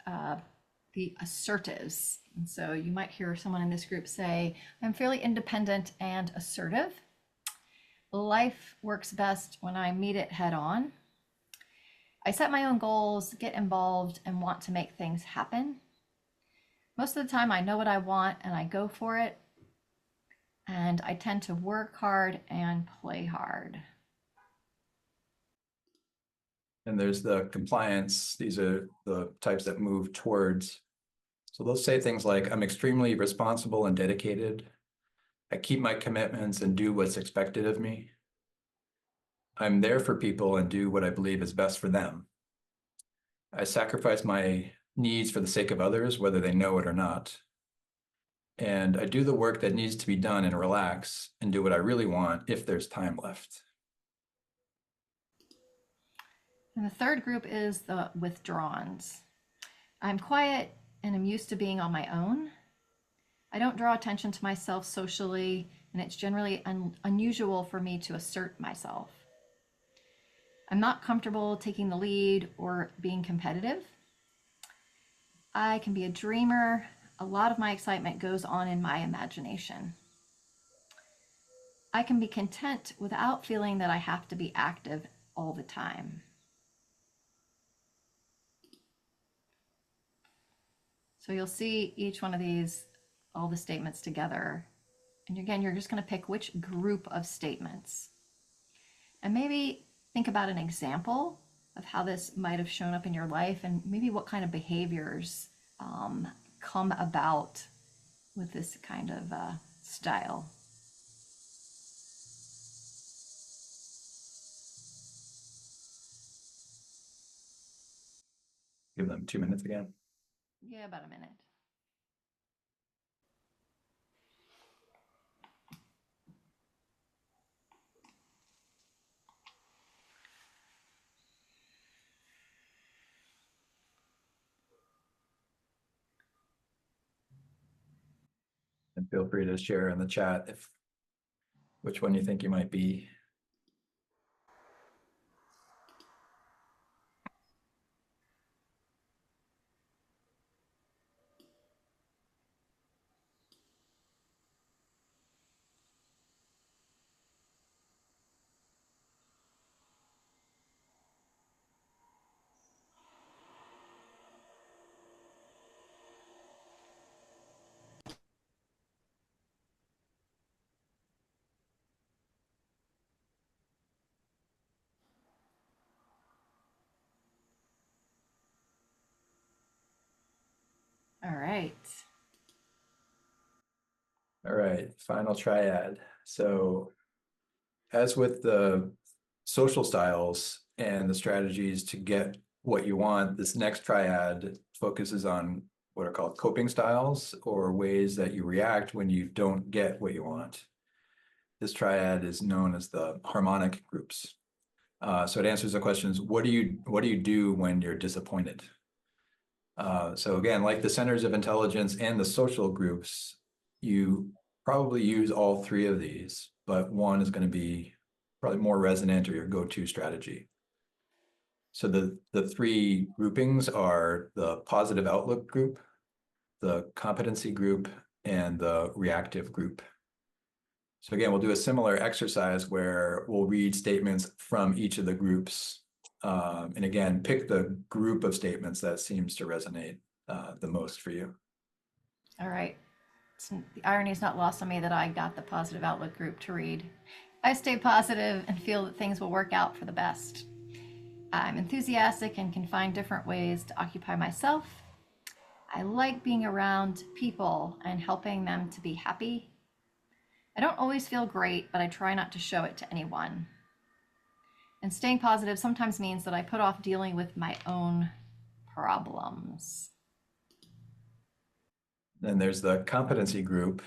the assertives. And so you might hear someone in this group say, I'm fairly independent and assertive. Life works best when I meet it head on. I set my own goals, get involved, and want to make things happen. Most of the time I know what I want and I go for it. And I tend to work hard and play hard. And there's the compliance. These are the types that move towards. So they'll say things like, I'm extremely responsible and dedicated. I keep my commitments and do what's expected of me. I'm there for people and do what I believe is best for them. I sacrifice my needs for the sake of others, whether they know it or not. And I do the work that needs to be done and relax and do what I really want if there's time left. And the third group is the withdrawns. I'm quiet and I'm used to being on my own. I don't draw attention to myself socially, and it's generally unusual for me to assert myself. I'm not comfortable taking the lead or being competitive. I can be a dreamer. A lot of my excitement goes on in my imagination. I can be content without feeling that I have to be active all the time. So you'll see each one of these, all the statements together. And again, you're just going to pick which group of statements. And maybe think about an example of how this might have shown up in your life, and maybe what kind of behaviors come about with this kind of style. Give them 2 minutes again. Yeah, about a minute. And feel free to share in the chat if which one you think you might be. All right. All right, final triad. So as with the social styles and the strategies to get what you want, this next triad focuses on what are called coping styles, or ways that you react when you don't get what you want. This triad is known as the harmonic groups. So it answers the questions, what do you do when you're disappointed? So again, like the centers of intelligence and the social groups, you probably use all three of these, but one is going to be probably more resonant or your go-to strategy. So the three groupings are the positive outlook group, the competency group, and the reactive group. So again, we'll do a similar exercise where we'll read statements from each of the groups. And again, pick the group of statements that seems to resonate the most for you. All right. The irony is not lost on me that I got the positive outlook group to read. I stay positive and feel that things will work out for the best. I'm enthusiastic and can find different ways to occupy myself. I like being around people and helping them to be happy. I don't always feel great, but I try not to show it to anyone. And staying positive sometimes means that I put off dealing with my own problems. Then there's the competency group.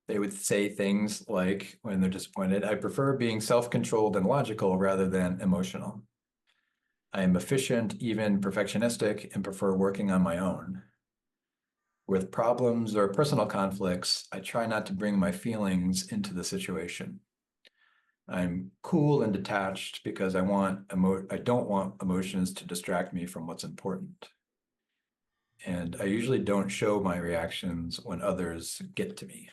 They would say things like, when they're disappointed, I prefer being self-controlled and logical rather than emotional. I am efficient, even perfectionistic, and prefer working on my own. With problems or personal conflicts, I try not to bring my feelings into the situation. I'm cool and detached because I don't want emotions to distract me from what's important. And I usually don't show my reactions when others get to me.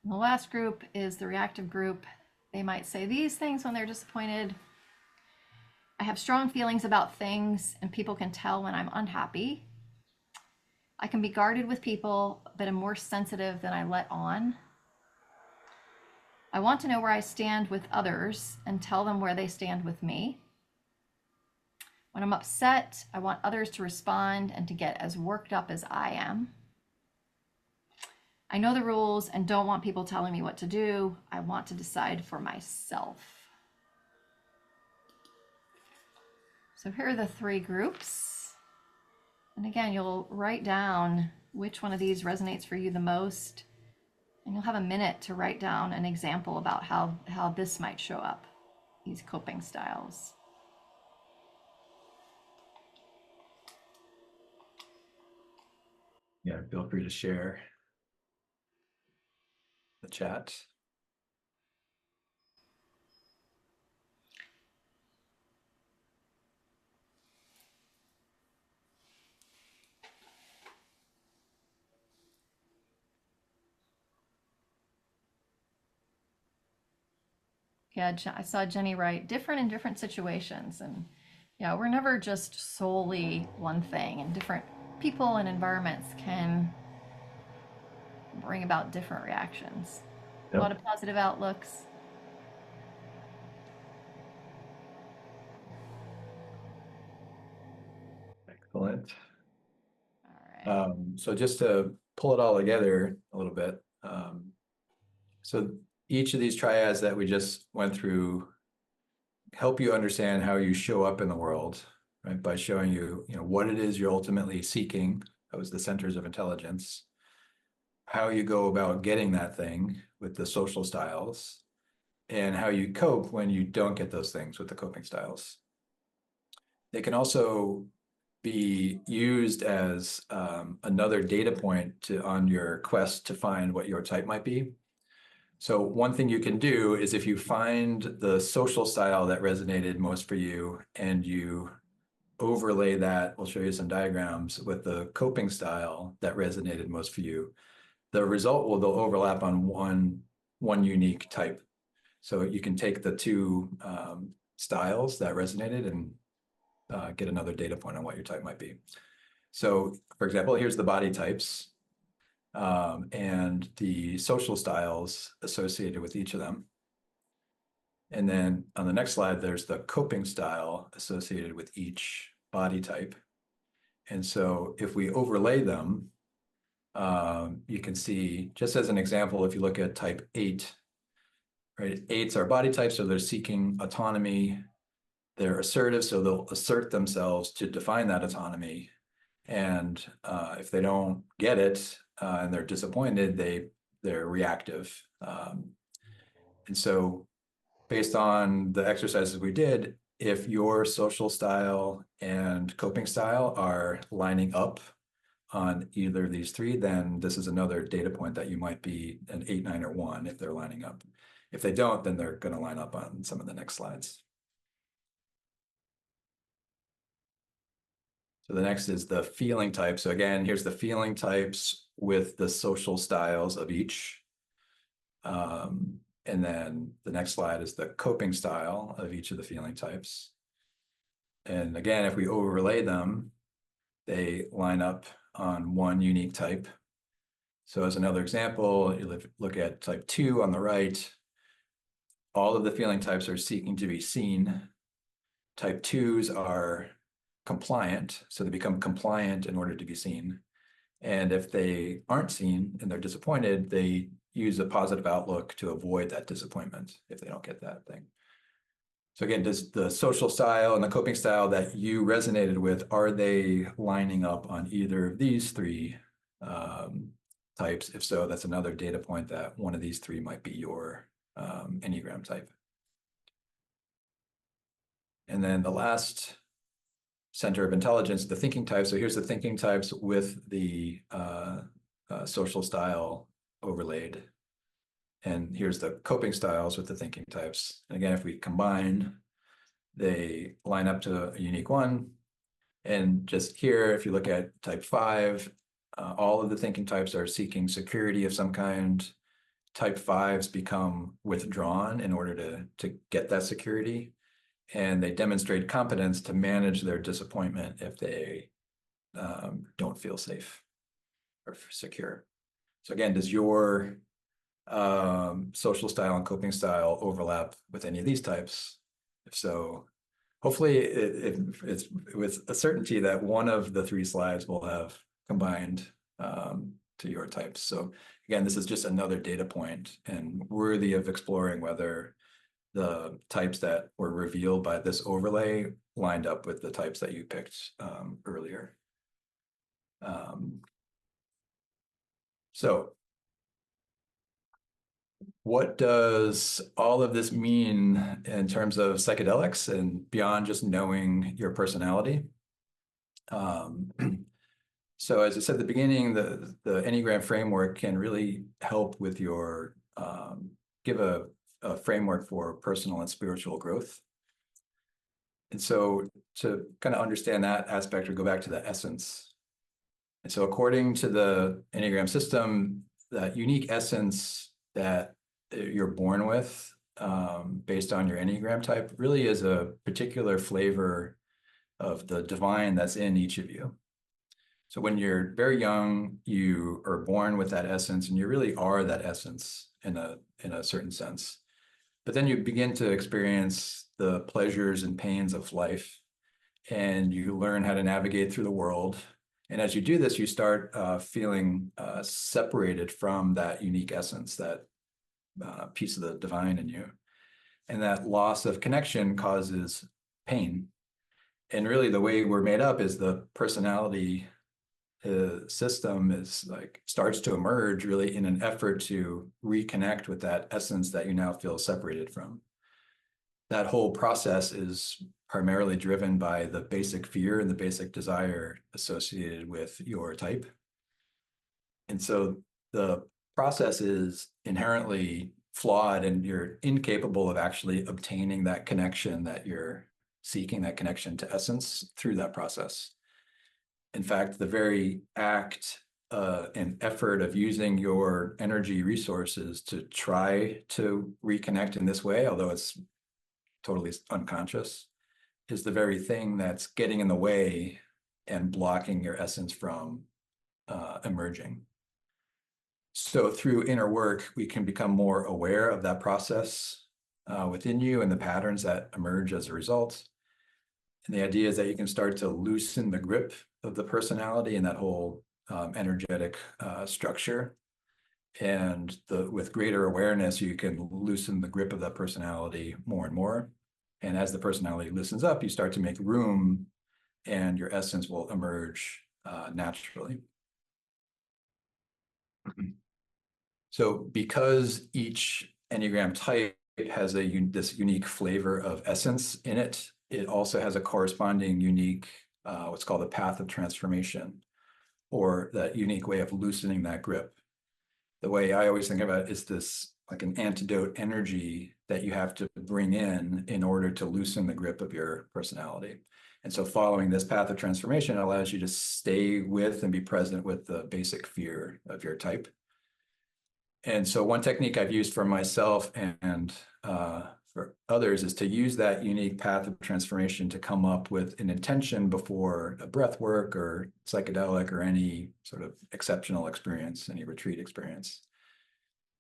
And the last group is the reactive group. They might say these things when they're disappointed. I have strong feelings about things, and people can tell when I'm unhappy. I can be guarded with people, but am more sensitive than I let on. I want to know where I stand with others and tell them where they stand with me. When I'm upset, I want others to respond and to get as worked up as I am. I know the rules and don't want people telling me what to do. I want to decide for myself. So here are the three groups. And again, you'll write down which one of these resonates for you the most. And you'll have a minute to write down an example about how this might show up, these coping styles. Yeah, feel free to share the chat. Yeah, I saw Jenny write different in different situations. And yeah, we're never just solely one thing, and different people and environments can bring about different reactions. Yep. A lot of positive outlooks. Excellent. All right. So just to pull it all together a little bit. So each of these triads that we just went through help you understand how you show up in the world, right? By showing you, what it is you're ultimately seeking. That was the centers of intelligence. How you go about getting that thing with the social styles, and how you cope when you don't get those things with the coping styles. They can also be used as another data point on your quest to find what your type might be. So one thing you can do is, if you find the social style that resonated most for you and you overlay that, we'll show you some diagrams, with the coping style that resonated most for you, the result will, they'll overlap on one unique type. So you can take the two styles that resonated and get another data point on what your type might be. So for example, here's the body types and the social styles associated with each of them. And then on the next slide, there's the coping style associated with each body type. And so if we overlay them, you can see, just as an example, if you look at type 8, right? 8s are body types, so they're seeking autonomy. They're assertive, so they'll assert themselves to define that autonomy. And if they don't get it and they're disappointed, they're reactive. And so based on the exercises we did, if your social style and coping style are lining up on either of these three, then this is another data point that you might be an 8, 9, or 1 if they're lining up. If they don't, then they're going to line up on some of the next slides. So the next is the feeling type. So again, here's the feeling types with the social styles of each. And then the next slide is the coping style of each of the feeling types. And again, if we overlay them, they line up on one unique type. So as another example, you look at type 2 on the right. All of the feeling types are seeking to be seen. Type 2s are compliant, so they become compliant in order to be seen. And if they aren't seen and they're disappointed, they use a positive outlook to avoid that disappointment if they don't get that thing. So again, does the social style and the coping style that you resonated with, are they lining up on either of these three types? If so, that's another data point that one of these three might be your Enneagram type. And then the last center of intelligence, the thinking type. So here's the thinking types with the social style overlaid. And here's the coping styles with the thinking types. And again, if we combine, they line up to a unique one. And just here, if you look at type 5, all of the thinking types are seeking security of some kind. Type 5s become withdrawn in order to get that security. And they demonstrate competence to manage their disappointment if they don't feel safe or secure. So again, does your social style and coping style overlap with any of these types? If so, hopefully it's with a certainty that one of the three slides will have combined to your types. So again, this is just another data point and worthy of exploring whether the types that were revealed by this overlay lined up with the types that you picked earlier. So what does all of this mean in terms of psychedelics and beyond just knowing your personality? So as I said at the beginning, the Enneagram framework can really help with your, give a framework for personal and spiritual growth. And so to kind of understand that aspect, or go back to the essence. And so according to the Enneagram system, that unique essence that you're born with based on your Enneagram type really is a particular flavor of the divine that's in each of you. So when you're very young, you are born with that essence, and you really are that essence in a certain sense. But then you begin to experience the pleasures and pains of life, and you learn how to navigate through the world. And as you do this, you start feeling separated from that unique essence, that piece of the divine in you. And that loss of connection causes pain. And really the way we're made up is the personality system is like starts to emerge really in an effort to reconnect with that essence that you now feel separated from. That whole process is primarily driven by the basic fear and the basic desire associated with your type. And so the process is inherently flawed, and you're incapable of actually obtaining that connection that you're seeking, that connection to essence, through that process. In fact, the very act and effort of using your energy resources to try to reconnect in this way, although it's totally unconscious, is the very thing that's getting in the way and blocking your essence from emerging. So through inner work, we can become more aware of that process within you and the patterns that emerge as a result. And the idea is that you can start to loosen the grip of the personality and that whole energetic structure. And with greater awareness, you can loosen the grip of that personality more and more. And as the personality loosens up, you start to make room and your essence will emerge naturally. So because each Enneagram type has this unique flavor of essence in it, it also has a corresponding unique, what's called a path of transformation, or that unique way of loosening that grip. The way I always think about it is this like an antidote energy that you have to bring in order to loosen the grip of your personality. And so following this path of transformation allows you to stay with and be present with the basic fear of your type. And so one technique I've used for myself and for others is to use that unique path of transformation to come up with an intention before a breath work or psychedelic or any sort of exceptional experience, any retreat experience.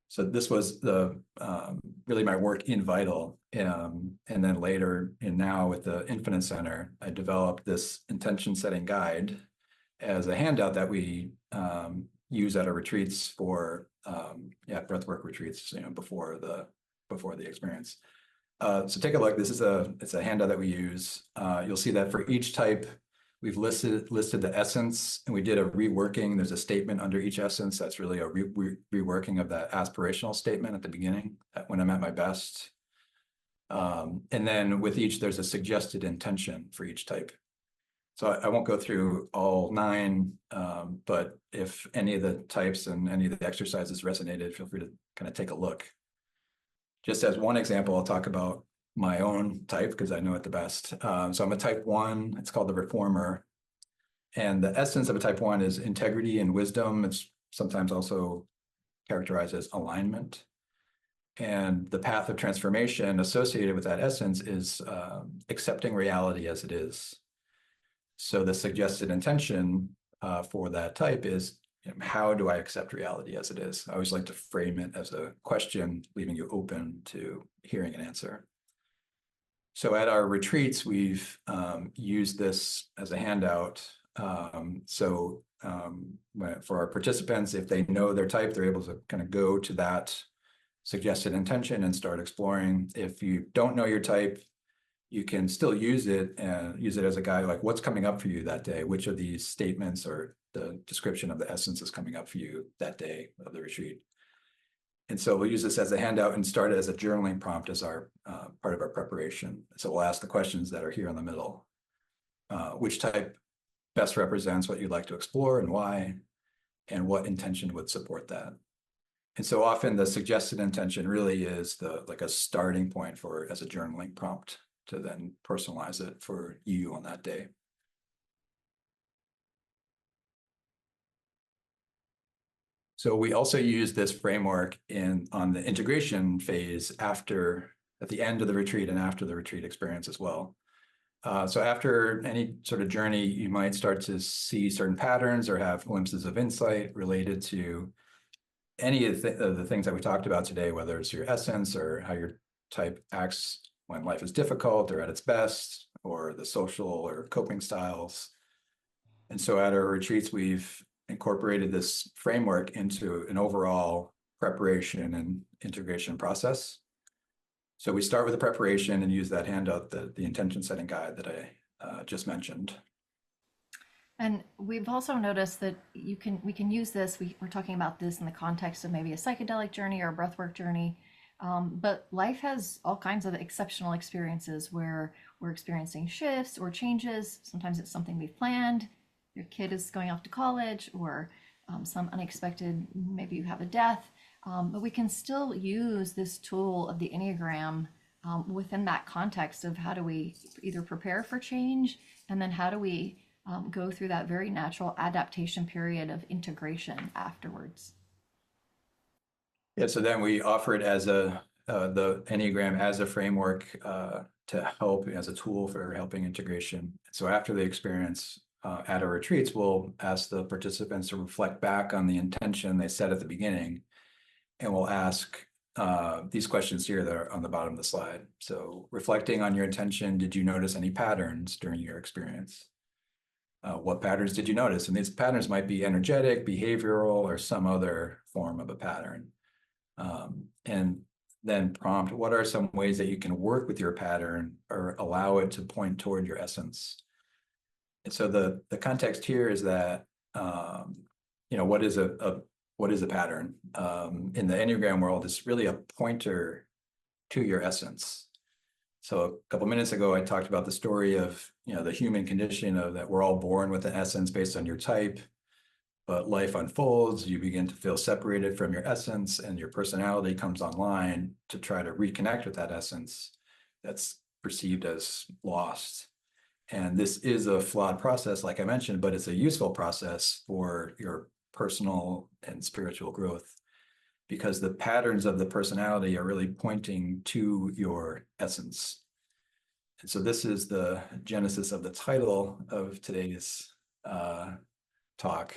So this was really my work in Vital. And then later and now with the Infinite Center, I developed this intention setting guide as a handout that we use at our retreats for breathwork retreats, before the experience. So take a look. It's a handout that we use. You'll see that for each type, we've listed the essence, and we did a reworking. There's a statement under each essence that's really a reworking of that aspirational statement at the beginning, when I'm at my best. And then with each, there's a suggested intention for each type. So I won't go through all 9, but if any of the types and any of the exercises resonated, feel free to kind of take a look. Just as one example, I'll talk about my own type because I know it the best. So I'm a type 1, it's called the reformer. And the essence of a type 1 is integrity and wisdom. It's sometimes also characterized as alignment. And the path of transformation associated with that essence is accepting reality as it is. So the suggested intention for that type is, how do I accept reality as it is? I always like to frame it as a question, leaving you open to hearing an answer. So at our retreats, we've used this as a handout. For our participants, if they know their type, they're able to kind of go to that suggested intention and start exploring. If you don't know your type, you can still use it and use it as a guide, like what's coming up for you that day, which of these statements or the description of the essence is coming up for you that day of the retreat. And so we'll use this as a handout and start it as a journaling prompt as our part of our preparation. So we'll ask the questions that are here in the middle. Which type best represents what you'd like to explore and why, and what intention would support that? And so often the suggested intention really is like a starting point as a journaling prompt to then personalize it for you on that day. So we also use this framework on the integration phase at the end of the retreat and after the retreat experience as well. So after any sort of journey, you might start to see certain patterns or have glimpses of insight related to any of the things that we talked about today, whether it's your essence or how your type acts when life is difficult or at its best, or the social or coping styles. And so at our retreats, we've incorporated this framework into an overall preparation and integration process. So we start with the preparation and use that handout, the intention setting guide that I just mentioned. And we've also noticed that we can use this. We're talking about this in the context of maybe a psychedelic journey or a breathwork journey. But life has all kinds of exceptional experiences where we're experiencing shifts or changes. Sometimes it's something we've planned. Your kid is going off to college, or some unexpected, maybe you have a death. But we can still use this tool of the Enneagram within that context of how do we either prepare for change, and then how do we go through that very natural adaptation period of integration afterwards. Yeah, so then we offer it as the Enneagram as a framework to help as a tool for helping integration. So after the experience at our retreats, we'll ask the participants to reflect back on the intention they set at the beginning, and we'll ask, these questions here that are on the bottom of the slide. So reflecting on your intention, did you notice any patterns during your experience? What patterns did you notice? And these patterns might be energetic, behavioral, or some other form of a pattern. And then prompt, what are some ways that you can work with your pattern or allow it to point toward your essence? And so the context here is that, what is a pattern? In the Enneagram world, it's really a pointer to your essence. So a couple minutes ago, I talked about the story of, the human condition of that we're all born with an essence based on your type, but life unfolds, you begin to feel separated from your essence, and your personality comes online to try to reconnect with that essence that's perceived as lost. And this is a flawed process, like I mentioned, but it's a useful process for your personal and spiritual growth, because the patterns of the personality are really pointing to your essence. And so this is the genesis of the title of today's talk.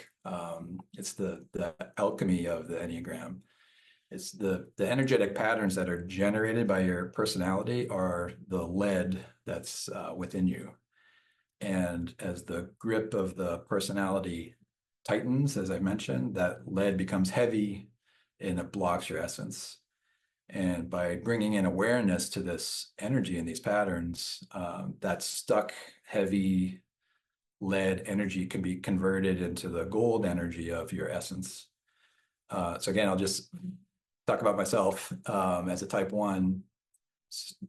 It's the alchemy of the Enneagram. It's the energetic patterns that are generated by your personality are the lead that's within you. And as the grip of the personality tightens, as I mentioned, that lead becomes heavy and it blocks your essence. And by bringing in awareness to this energy and these patterns, that stuck, heavy lead energy can be converted into the gold energy of your essence. So again, I'll just talk about myself as a type 1.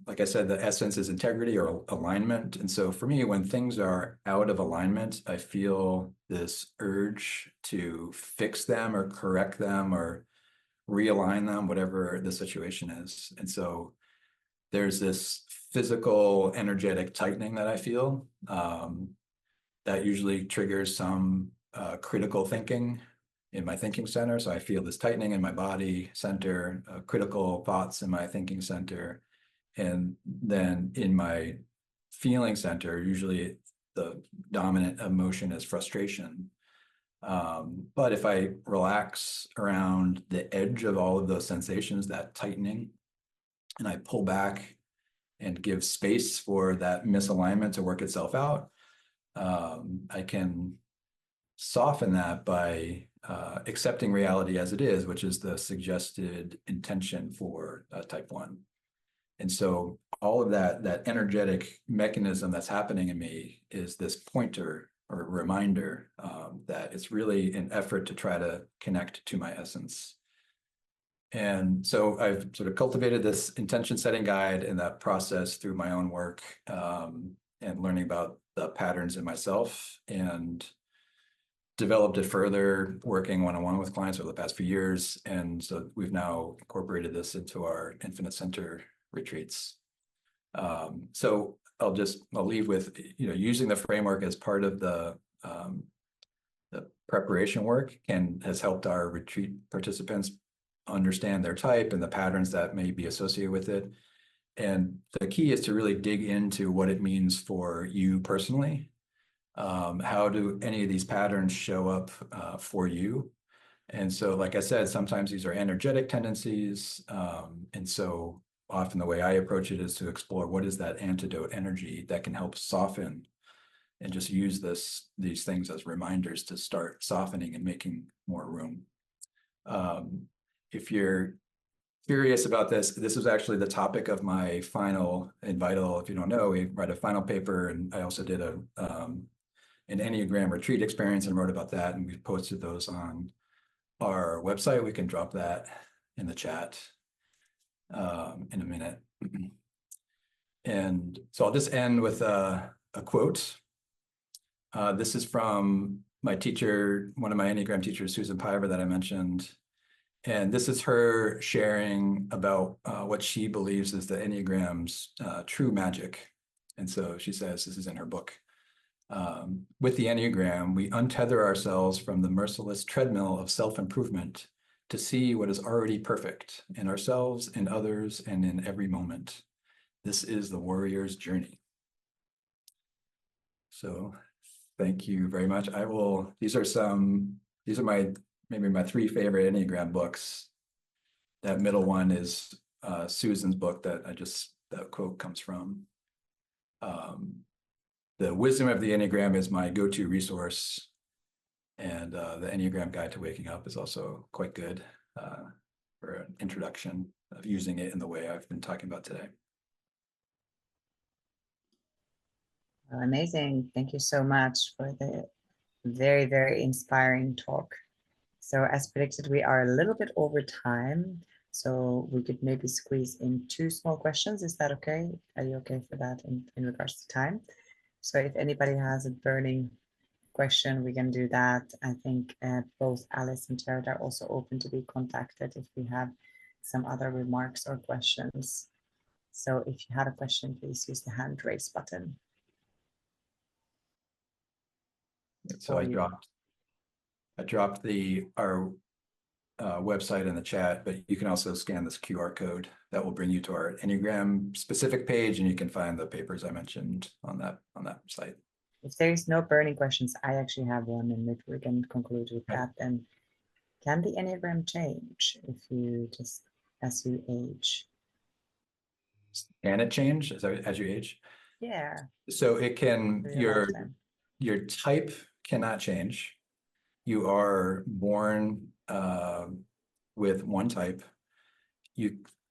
Like I said, the essence is integrity or alignment. And so for me, when things are out of alignment, I feel this urge to fix them or correct them or realign them, whatever the situation is. And so there's this physical, energetic tightening that I feel that usually triggers some critical thinking in my thinking center. So I feel this tightening in my body center, critical thoughts in my thinking center. And then in my feeling center, usually the dominant emotion is frustration. But if I relax around the edge of all of those sensations, that tightening, and I pull back and give space for that misalignment to work itself out, I can soften that by accepting reality as it is, which is the suggested intention for type 1. And so all of that energetic mechanism that's happening in me is this pointer or reminder that it's really an effort to try to connect to my essence. And so I've sort of cultivated this intention setting guide and that process through my own work and learning about the patterns in myself, and developed it further working one-on-one with clients over the past few years. And so we've now incorporated this into our Infinite Center retreats. So I'll leave with, using the framework as part of the preparation work has helped our retreat participants understand their type and the patterns that may be associated with it. And the key is to really dig into what it means for you personally. How do any of these patterns show up for you? And so, like I said, sometimes these are energetic tendencies. And so often the way I approach it is to explore what is that antidote energy that can help soften, and just use these things as reminders to start softening and making more room. If you're curious about this was actually the topic of my final Invital. If you don't know, we write a final paper, and I also did an Enneagram retreat experience and wrote about that, and we've posted those on our website. We can drop that in the chat in a minute. And so I'll just end with a quote. This is from my teacher, one of my Enneagram teachers, Susan Piver, that I mentioned. And this is her sharing about what she believes is the Enneagram's true magic. And so she says, this is in her book, with the Enneagram, we untether ourselves from the merciless treadmill of self-improvement to see what is already perfect in ourselves, in others, and in every moment. This is the warrior's journey. So thank you very much. These are maybe my 3 favorite Enneagram books. that middle one is Susan's book that that quote comes from. The Wisdom of the Enneagram is my go-to resource. And the Enneagram Guide to Waking Up is also quite good for an introduction of using it in the way I've been talking about today. Well, amazing. Thank you so much for the very, very inspiring talk. So as predicted, we are a little bit over time. So we could maybe squeeze in 2 small questions. Is that okay? Are you okay for that in regards to time? So if anybody has a burning question, we can do that. I think both Alice and Jarrod are also open to be contacted if we have some other remarks or questions. So if you have a question, please use the hand raise button. So I dropped our website in the chat, but you can also scan this QR code that will bring you to our Enneagram specific page, and you can find the papers I mentioned on that site. If there is no burning questions, I actually have one, and maybe we can conclude with that. Then, can the Enneagram change if you just as you age? Can it change as you age? Yeah. So it can. Your type cannot change. You are born with one type.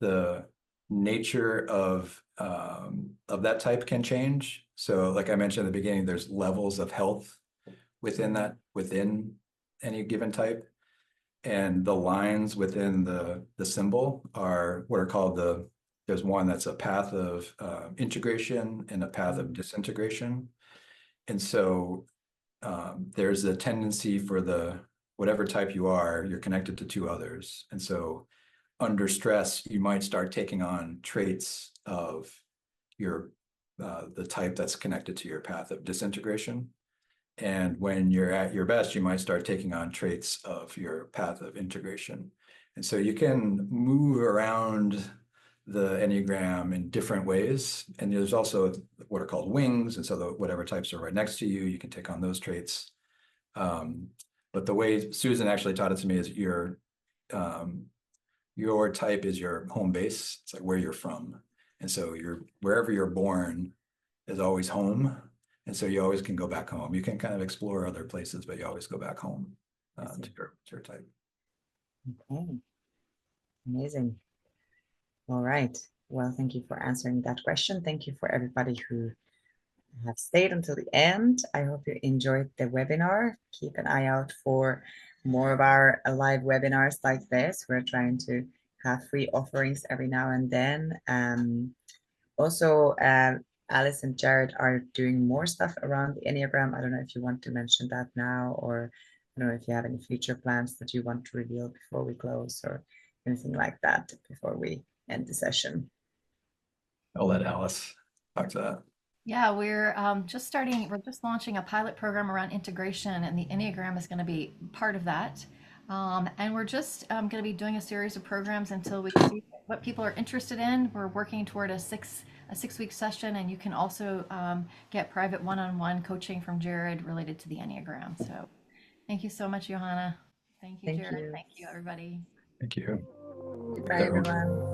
The nature of that type can change. So like I mentioned at the beginning, there's levels of health within any given type. And the lines within the symbol are what are called there's one that's a path of integration and a path of disintegration. And so there's a tendency for whatever type you are, you're connected to 2 others. And so under stress, you might start taking on traits of the type that's connected to your path of disintegration. And when you're at your best, you might start taking on traits of your path of integration. And so you can move around the Enneagram in different ways. And there's also what are called wings. And so whatever types are right next to you, you can take on those traits. But the way Susan actually taught it to me is your type is your home base. It's like where you're from. And so wherever you're born is always home. And so you always can go back home. You can kind of explore other places, but you always go back home to your type. Okay. Amazing. All right. Well, thank you for answering that question. Thank you for everybody who have stayed until the end. I hope you enjoyed the webinar. Keep an eye out for more of our live webinars like this. We're trying to have free offerings every now and then. Also, Alice and Jarrod are doing more stuff around the Enneagram. I don't know if you want to mention that now, or I don't know if you have any future plans that you want to reveal before we close or anything like that before we end the session. I'll let Alice talk to that. Yeah, we're just launching a pilot program around integration, and the Enneagram is going to be part of that. And we're just going to be doing a series of programs until we see what people are interested in. We're working toward a 6-week session, and you can also get private one-on-one coaching from Jarrod related to the Enneagram. So thank you so much, Johanna. Thank you, Jarrod. Thank you, everybody. Thank you. Goodbye, everyone.